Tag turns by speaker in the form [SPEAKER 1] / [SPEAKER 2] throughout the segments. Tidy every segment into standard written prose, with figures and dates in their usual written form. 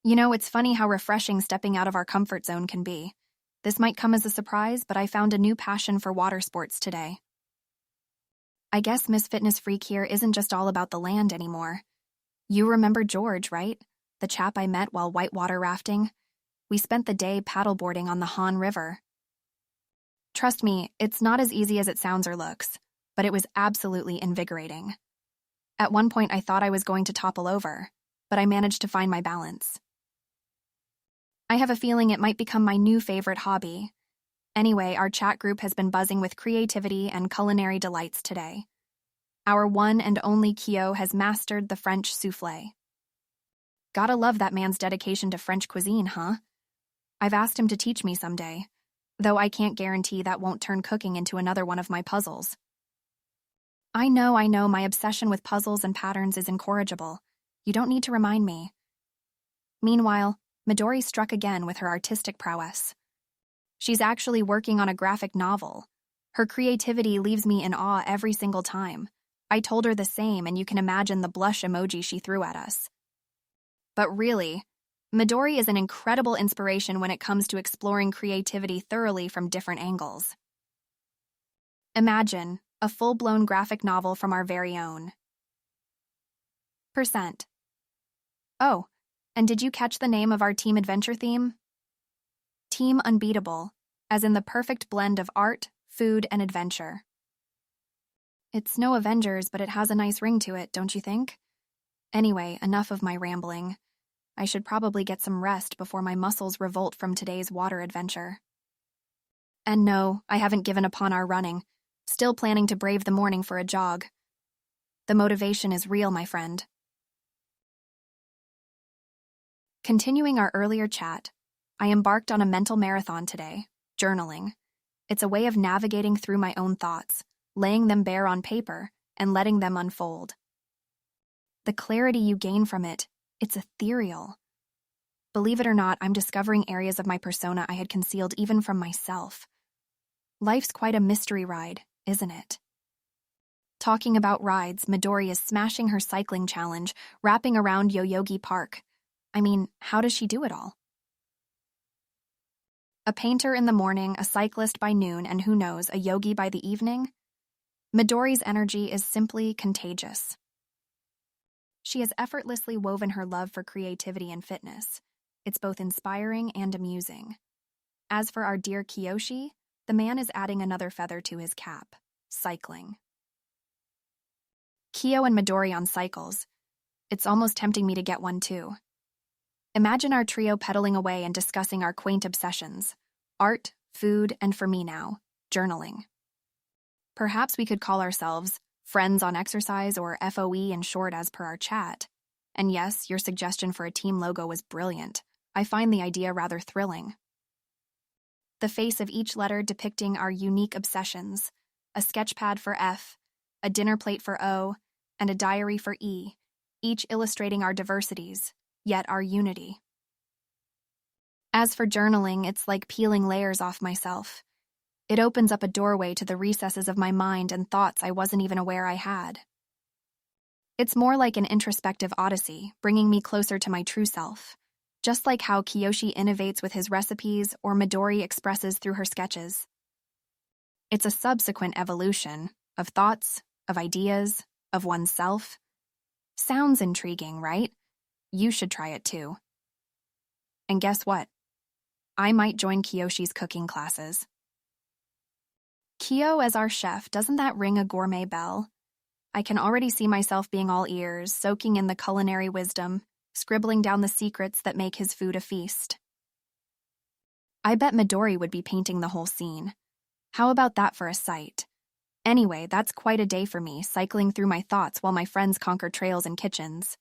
[SPEAKER 1] It's funny how refreshing stepping out of our comfort zone can be. This might come as a surprise, but I found a new passion for water sports today. I guess Miss Fitness Freak here isn't just all about the land anymore. You remember George, right? The chap I met while whitewater rafting? We spent the day paddleboarding on the Han River. Trust me, it's not as easy as it sounds or looks, but it was absolutely invigorating. At one point, I thought I was going to topple over, but I managed to find my balance. I have a feeling it might become my new favorite hobby. Anyway, our chat group has been buzzing with creativity and culinary delights today. Our one and only Kyo has mastered the French soufflé. Gotta love that man's dedication to French cuisine, huh? I've asked him to teach me someday, though I can't guarantee that won't turn cooking into another one of my puzzles. I know, my obsession with puzzles and patterns is incorrigible. You don't need to remind me. Meanwhile, Midori struck again with her artistic prowess. She's actually working on a graphic novel. Her creativity leaves me in awe every single time. I told her the same, and you can imagine the blush emoji she threw at us. But really, Midori is an incredible inspiration when it comes to exploring creativity thoroughly from different angles. Imagine a full-blown graphic novel from our very own. Percent. Oh, and did you catch the name of our team adventure theme? Team Unbeatable, as in the perfect blend of art, food, and adventure. It's no Avengers, but it has a nice ring to it, don't you think? Anyway, enough of my rambling. I should probably get some rest before my muscles revolt from today's water adventure. And no, I haven't given up on our running, still planning to brave the morning for a jog. The motivation is real, my friend. Continuing our earlier chat, I embarked on a mental marathon today, journaling. It's a way of navigating through my own thoughts, laying them bare on paper, and letting them unfold. The clarity you gain from it, it's ethereal. Believe it or not, I'm discovering areas of my persona I had concealed even from myself. Life's quite a mystery ride, isn't it? Talking about rides, Midori is smashing her cycling challenge, wrapping around Yoyogi Park. I mean, how does she do it all? A painter in the morning, a cyclist by noon, and who knows, a yogi by the evening? Midori's energy is simply contagious. She has effortlessly woven her love for creativity and fitness. It's both inspiring and amusing. As for our dear Kiyoshi, the man is adding another feather to his cap, cycling. Kyo and Midori on cycles. It's almost tempting me to get one too. Imagine our trio pedaling away and discussing our quaint obsessions: art, food, and for me now, journaling. Perhaps we could call ourselves Friends on Exercise, or FOE in short as per our chat. And yes, your suggestion for a team logo was brilliant. I find the idea rather thrilling. The face of each letter depicting our unique obsessions: a sketchpad for F, a dinner plate for O, and a diary for E, each illustrating our diversities, yet our unity. As for journaling, it's like peeling layers off myself. It opens up a doorway to the recesses of my mind and thoughts I wasn't even aware I had. It's more like an introspective odyssey, bringing me closer to my true self, just like how Kiyoshi innovates with his recipes or Midori expresses through her sketches. It's a subsequent evolution of thoughts, of ideas, of oneself. Sounds intriguing, right? You should try it too. And guess what? I might join Kiyoshi's cooking classes. Kyo as our chef, doesn't that ring a gourmet bell? I can already see myself being all ears, soaking in the culinary wisdom, scribbling down the secrets that make his food a feast. I bet Midori would be painting the whole scene. How about that for a sight? Anyway, that's quite a day for me, cycling through my thoughts while my friends conquer trails and kitchens.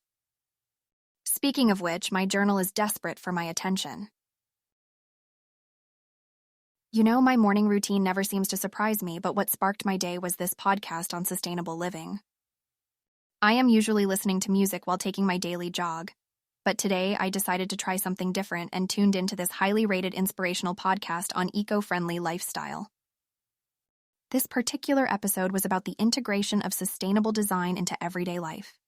[SPEAKER 1] Speaking of which, my journal is desperate for my attention. My morning routine never seems to surprise me, but what sparked my day was this podcast on sustainable living. I am usually listening to music while taking my daily jog, but today I decided to try something different and tuned into this highly rated inspirational podcast on eco-friendly lifestyle. This particular episode was about the integration of sustainable design into everyday life.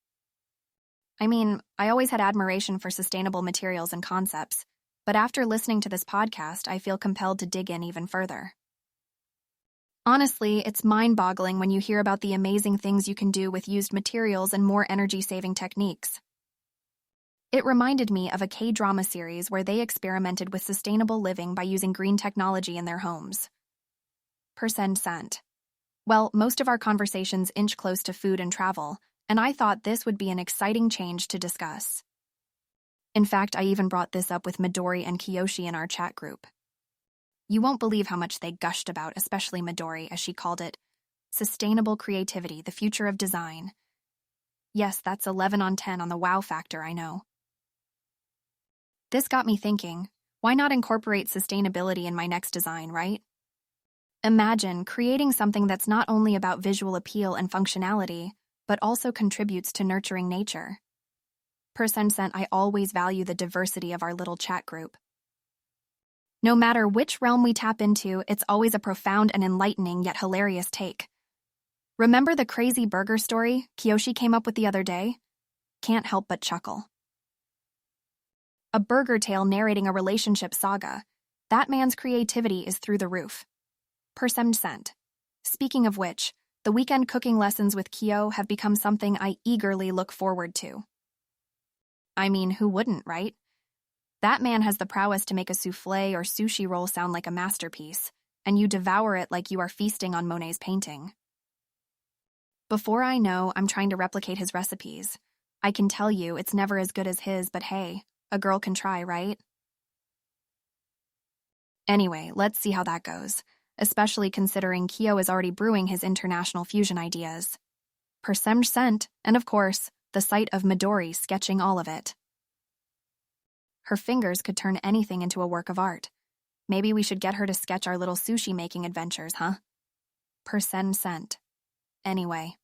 [SPEAKER 1] I mean, I always had admiration for sustainable materials and concepts, but after listening to this podcast, I feel compelled to dig in even further. Honestly, it's mind-boggling when you hear about the amazing things you can do with used materials and more energy-saving techniques. It reminded me of a K-drama series where they experimented with sustainable living by using green technology in their homes. %. Well, most of our conversations inch close to food and travel, and I thought this would be an exciting change to discuss. In fact, I even brought this up with Midori and Kiyoshi in our chat group. You won't believe how much they gushed about, especially Midori, as she called it, sustainable creativity, the future of design. Yes, that's 11 on 10 on the wow factor, I know. This got me thinking, why not incorporate sustainability in my next design, right? Imagine creating something that's not only about visual appeal and functionality, but also contributes to nurturing nature. %, I always value the diversity of our little chat group. No matter which realm we tap into, it's always a profound and enlightening yet hilarious take. Remember the crazy burger story Kiyoshi came up with the other day? Can't help but chuckle. A burger tale narrating a relationship saga. That man's creativity is through the roof. %. Speaking of which, the weekend cooking lessons with Kyo have become something I eagerly look forward to. I mean, who wouldn't, right? That man has the prowess to make a souffle or sushi roll sound like a masterpiece, and you devour it like you are feasting on Monet's painting. Before I know, I'm trying to replicate his recipes. I can tell you it's never as good as his, but hey, a girl can try, right? Anyway, let's see how that goes, especially considering Kyo is already brewing his international fusion ideas. %, and of course, the sight of Midori sketching all of it. Her fingers could turn anything into a work of art. Maybe we should get her to sketch our little sushi-making adventures, huh? %. Anyway,